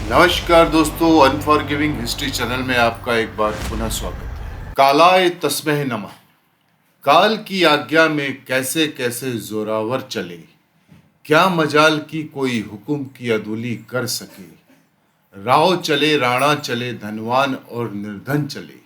नमस्कार दोस्तों, unforgiving history channel में आपका एक बार पुनः स्वागत है। कालाय तस्मै नमः। काल की आज्ञा में कैसे कैसे जोरावर चले, क्या मजाल की कोई हुक्म की अदुली कर सके। राव चले, राणा चले, धनवान और निर्धन चले,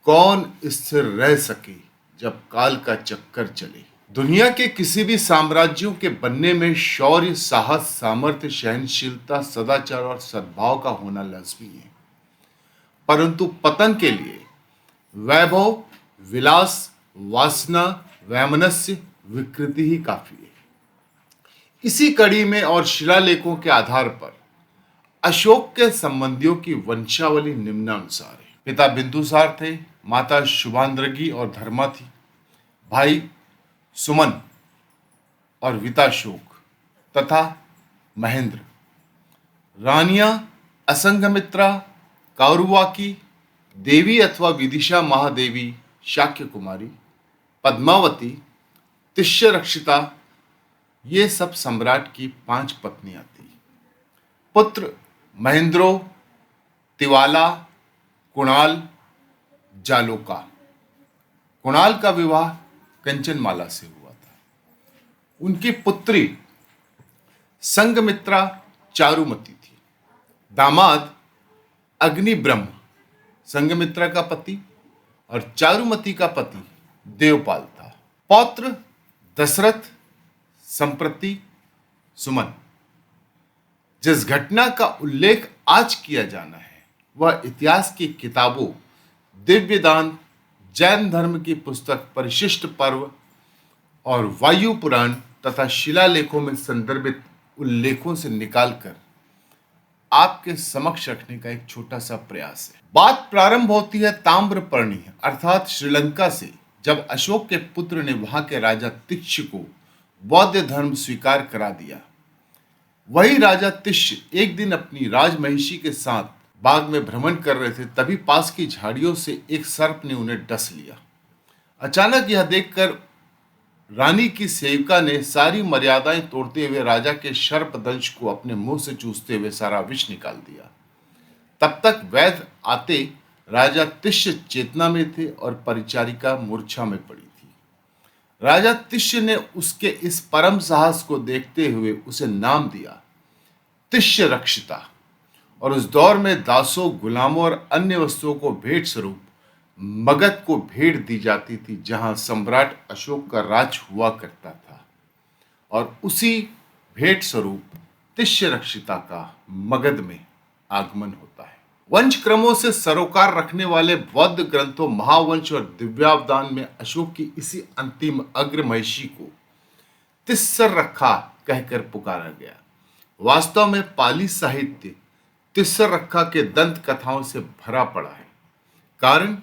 कौन स्थिर रह सके जब काल का चक्कर चले। दुनिया के किसी भी साम्राज्यों के बनने में शौर्य, साहस, सामर्थ्य, सहनशीलता, सदाचार और सद्भाव का होना लाजमी है, परंतु पतन के लिए वैभव, विलास, वासना, वैमनस्य, विकृति ही काफी है। इसी कड़ी में और शिलालेखों के आधार पर अशोक के संबंधियों की वंशावली निम्नानुसार है। पिता बिंदुसार थे, माता शुभांद्रगी और धर्मा थी, भाई सुमन और विताशोक तथा महेंद्र, रानियां असंघमित्रा, कौरवाकी, देवी अथवा विदिशा महादेवी, शाक्य कुमारी, पद्मावती, तिष्यरक्षिता, ये सब सम्राट की 5 पत्नियां थी। पुत्र महेंद्रो, तिवाला, कुणाल, जालोका। कुणाल का विवाह कंचनमाला से हुआ था। उनकी पुत्री संघमित्रा चारुमती थी। दामाद अग्निब्रह्म, संघमित्रा का पति, और चारुमती का पति देवपाल था। पौत्र दशरथ, संप्रति सुमन। जिस घटना का उल्लेख आज किया जाना है वह इतिहास की किताबों, दिव्यदान, जैन धर्म की पुस्तक परिशिष्ट पर्व और वायु पुराण तथा शिलालेखों में संदर्भित उल्लेखों से निकालकर आपके समक्ष रखने का एक छोटा सा प्रयास है। बात प्रारंभ होती है ताम्रपर्णी अर्थात श्रीलंका से, जब अशोक के पुत्र ने वहां के राजा तिक्ष को बौद्ध धर्म स्वीकार करा दिया। वही राजा तिष्य एक दिन अपनी राजमहिषी के साथ बाग में भ्रमण कर रहे थे, तभी पास की झाड़ियों से एक सर्प ने उन्हें डस लिया। अचानक यह देखकर रानी की सेविका ने सारी मर्यादाएं तोड़ते हुए राजा के सर्पदंश को अपने मुंह से चूसते हुए सारा विष निकाल दिया। तब तक वैद्य आते राजा तिष्य चेतना में थे और परिचारिका मूर्छा में पड़ी थी। राजा तिष्य ने उसके इस परम साहस को देखते हुए उसे नाम दिया तिष्य रक्षिता, और उस दौर में दासों, गुलामों और अन्य वस्तुओं को भेंट स्वरूप मगध को भेंट दी जाती थी, जहां सम्राट अशोक का राज हुआ करता था, और उसी भेंट स्वरूप तिष्य रक्षिता का मगध में आगमन होता है। वंश क्रमों से सरोकार रखने वाले बौद्ध ग्रंथों महावंश और दिव्यावदान में अशोक की इसी अंतिम अग्रमहिषी को तिस्सर रखा कहकर पुकारा गया। वास्तव में पाली साहित्य तिस्सर रखा के दंत कथाओं से भरा पड़ा है। कारण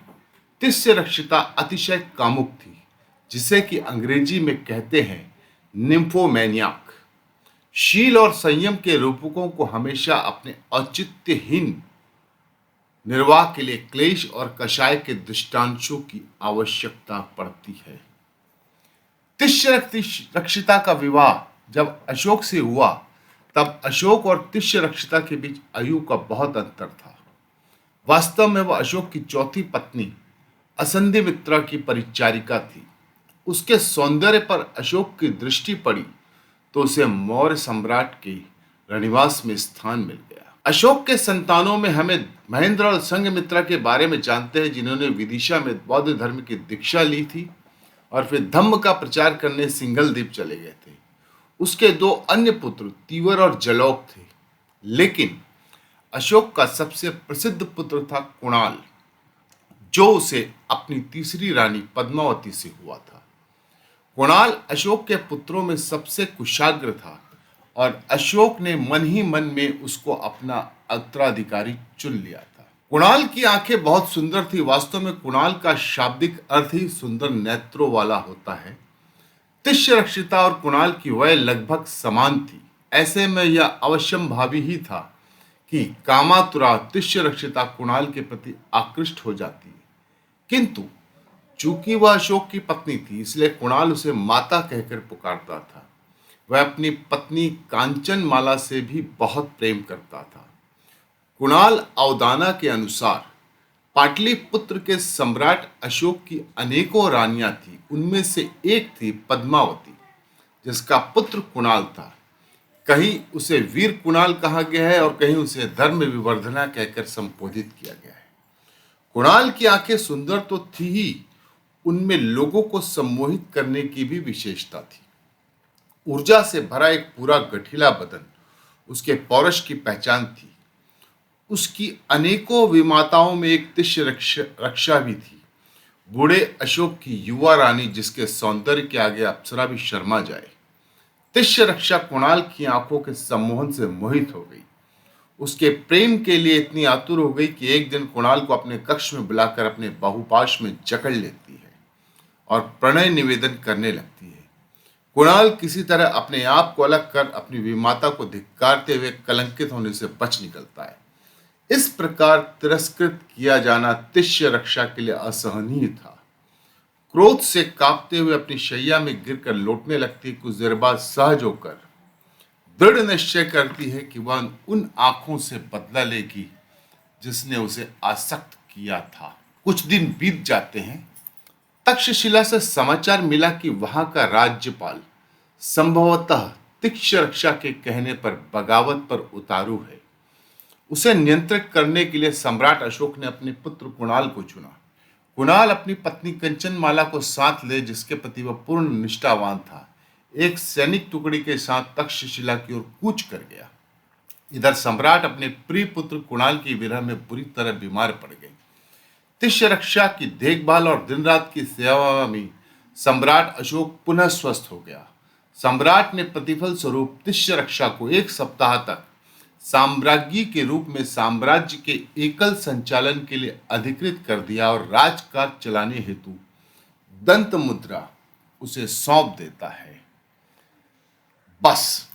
तिष्य रक्षिता अतिशय कामुक थी, जिसे कि अंग्रेजी में कहते हैं निम्फोमैनियाक। शील और संयम के रूपकों को हमेशा अपने औचित्यहीन निर्वाह के लिए क्लेश और कषाय के दृष्टांशों की आवश्यकता पड़ती है। तिष्य रक्षिता का विवाह जब अशोक से हुआ, तब अशोक और तिष्य रक्षिता के बीच आयु का बहुत अंतर था। वास्तव में वह अशोक की चौथी पत्नी असंधिमित्रा की परिचारिका थी। उसके सौंदर्य पर अशोक की दृष्टि पड़ी तो उसे मौर्य सम्राट के रनिवास में स्थान मिल गया। अशोक के संतानों में हमें महेंद्र और संघमित्रा के बारे में जानते हैं, जिन्होंने विदिशा में बौद्ध धर्म की दीक्षा ली थी और फिर धम्म का प्रचार करने सिंघल द्वीप चले गए थे। उसके 2 अन्य पुत्र तीवर और जलौक थे, लेकिन अशोक का सबसे प्रसिद्ध पुत्र था कुणाल, जो उसे अपनी तीसरी रानी पद्मावती से हुआ था। कुणाल अशोक के पुत्रों में सबसे कुशाग्र था और अशोक ने मन ही मन में उसको अपना उत्तराधिकारी चुन लिया था। कुणाल की आंखें बहुत सुंदर थी। वास्तव में कुणाल का शाब्दिक अर्थ ही सुंदर नेत्रों वाला होता है। तिष्य रक्षिता और कुणाल की वय लगभग समान थी। ऐसे में यह अवश्यंभावी ही था कि कामातुरा तिष्य रक्षिता कुणाल के प्रति आकृष्ट हो जाती है, किंतु चूंकि वह अशोक की पत्नी थी, इसलिए कुणाल उसे माता कहकर पुकारता था। वह अपनी पत्नी कांचनमाला से भी बहुत प्रेम करता था। कुणाल अवदाना के अनुसार पाटलिपुत्र के सम्राट अशोक की अनेकों रानियां थी। उनमें से एक थी पद्मावती, जिसका पुत्र कुणाल था। कहीं उसे वीर कुणाल कहा गया है और कहीं उसे धर्म विवर्धना कहकर संबोधित किया गया है। कुणाल की आंखें सुंदर तो थी ही, उनमें लोगों को सम्मोहित करने की भी विशेषता थी। ऊर्जा से भरा एक पूरा गठीला बदन उसके पौरुष की पहचान थी। उसकी अनेकों विमाताओं में एक तिष्य रक्षा भी थी। बूढ़े अशोक की युवा रानी, जिसके सौंदर्य के आगे अप्सरा भी शर्मा जाए। तिष्य रक्षा कुणाल की आंखों के सम्मोहन से मोहित हो गई। उसके प्रेम के लिए इतनी आतुर हो गई कि एक दिन कुणाल को अपने कक्ष में बुलाकर अपने बाहुपाश में जकड़ लेती है और प्रणय निवेदन करने लगती है। कुणाल किसी तरह अपने आप को अलग कर अपनी विमाता को धिक्कारते हुए कलंकित होने से बच निकलता है। इस प्रकार तिरस्कृत किया जाना तिष्य रक्षा के लिए असहनीय था। क्रोध से कांपते हुए अपनी शैया में गिरकर लौटने लगती, कुछ देर बाद सहज होकर दृढ़ निश्चय करती है कि वह उन आंखों से बदला लेगी जिसने उसे आसक्त किया था। कुछ दिन बीत जाते हैं। तक्षशिला से समाचार मिला कि वहां का राज्यपाल संभवतः तिष्य रक्षा के कहने पर बगावत पर उतारू है। उसे नियंत्रित करने के लिए सम्राट अशोक ने अपने पुत्र कुणाल को चुना। कुणाल अपनी पत्नी कंचनमाला को साथ ले, जिसके प्रति वह पूर्ण निष्ठावान था, एक सैनिक टुकड़ी के साथ तक्षशिला की ओर कूच कर गया। इधर सम्राट अपने प्रिय पुत्र कुणाल की विरह में बुरी तरह बीमार पड़ गए। तिष्य रक्षा की देखभाल और दिन रात की सेवा में सम्राट अशोक पुनः स्वस्थ हो गया। सम्राट ने प्रतिफल स्वरूप तिष्य रक्षा को एक सप्ताह तक साम्राज्ञी के रूप में साम्राज्य के एकल संचालन के लिए अधिकृत कर दिया और राजकाज चलाने हेतु दंत मुद्रा उसे सौंप देता है। बस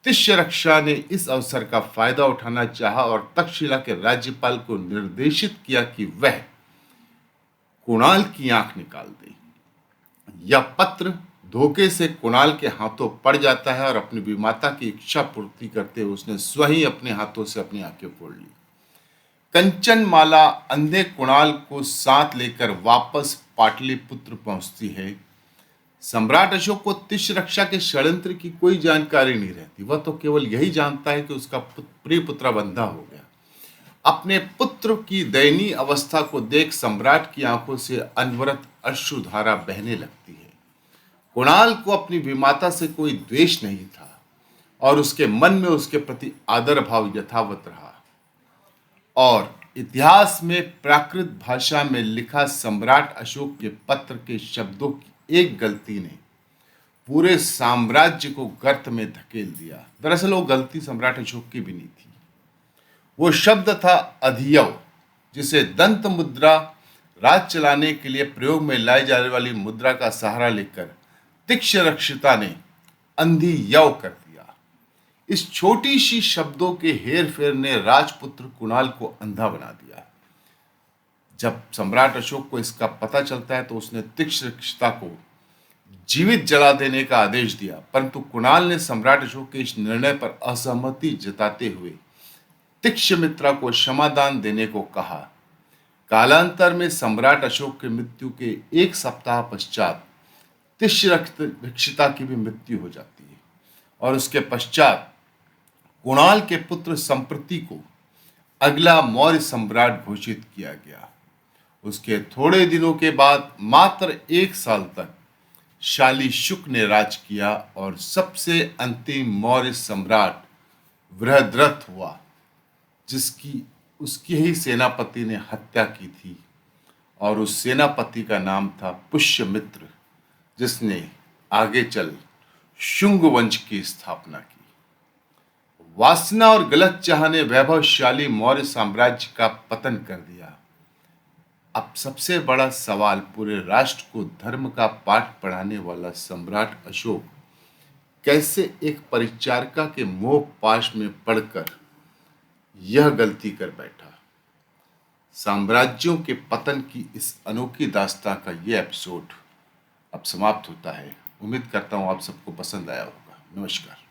तिष्य रक्षा ने इस अवसर का फायदा उठाना चाहा और तक्षशिला के राज्यपाल को निर्देशित किया कि वह कुणाल की आंख निकाल दे। यह पत्र धोखे से कुणाल के हाथों पड़ जाता है और अपनी विमाता की इच्छा पूर्ति करते हुए उसने स्वयं अपने हाथों से अपनी आंखें फोड़ ली। कंचनमाला अंधे कुणाल को साथ लेकर वापस पाटलिपुत्र पहुंचती है। सम्राट अशोक को तिष्य रक्षा के षड्यंत्र की कोई जानकारी नहीं रहती। वह तो केवल यही जानता है कि उसका प्रिय पुत्र बंधा हो गया। अपने पुत्र की दयनीय अवस्था को देख सम्राट की आंखों से अनवरत अश्रुधारा बहने लगती है। कुणाल को अपनी विमाता से कोई द्वेष नहीं था और उसके मन में उसके प्रति आदर भाव यथावत रहा। और इतिहास में प्राकृत भाषा में लिखा सम्राट अशोक के पत्र के शब्दों की एक गलती ने पूरे साम्राज्य को गर्त में धकेल दिया। दरअसल वो गलती सम्राट अशोक की भी नहीं थी। वो शब्द था अधियव, जिसे दंत मुद्रा राज चलाने के लिए प्रयोग में लाई जाने वाली मुद्रा का सहारा लेकर तिष्य रक्षिता ने अंधी यव कर दिया। इस छोटी सी शब्दों के हेर फेर ने राजपुत्र कुणाल को अंधा बना दिया। जब सम्राट अशोक को इसका पता चलता है तो उसने तिष्य रक्षिता को जीवित जला देने का आदेश दिया, परंतु कुणाल ने सम्राट अशोक के इस निर्णय पर असहमति जताते हुए तिष्यमित्रा को क्षमादान देने को कहा। कालांतर में सम्राट अशोक की मृत्यु के एक सप्ताह पश्चात तिष्य रक्षिता की भी मृत्यु हो जाती है और उसके पश्चात कुणाल के पुत्र संप्रति को अगला मौर्य सम्राट घोषित किया गया। उसके थोड़े दिनों के बाद मात्र 1 साल तक शाली शुक ने राज किया और सबसे अंतिम मौर्य सम्राट बृहद्रथ हुआ, जिसकी उसकी ही सेनापति ने हत्या की थी और उस सेनापति का नाम था पुष्यमित्र, जिसने आगे चल शुंग वंश की स्थापना की। वासना और गलत चाह ने वैभवशाली मौर्य साम्राज्य का पतन कर दिया। अब सबसे बड़ा सवाल, पूरे राष्ट्र को धर्म का पाठ पढ़ाने वाला सम्राट अशोक कैसे एक परिचारिका के मोह पाश में पड़कर यह गलती कर बैठा। साम्राज्यों के पतन की इस अनोखी दास्तां का यह एपिसोड अब समाप्त होता है। उम्मीद करता हूं आप सबको पसंद आया होगा। नमस्कार।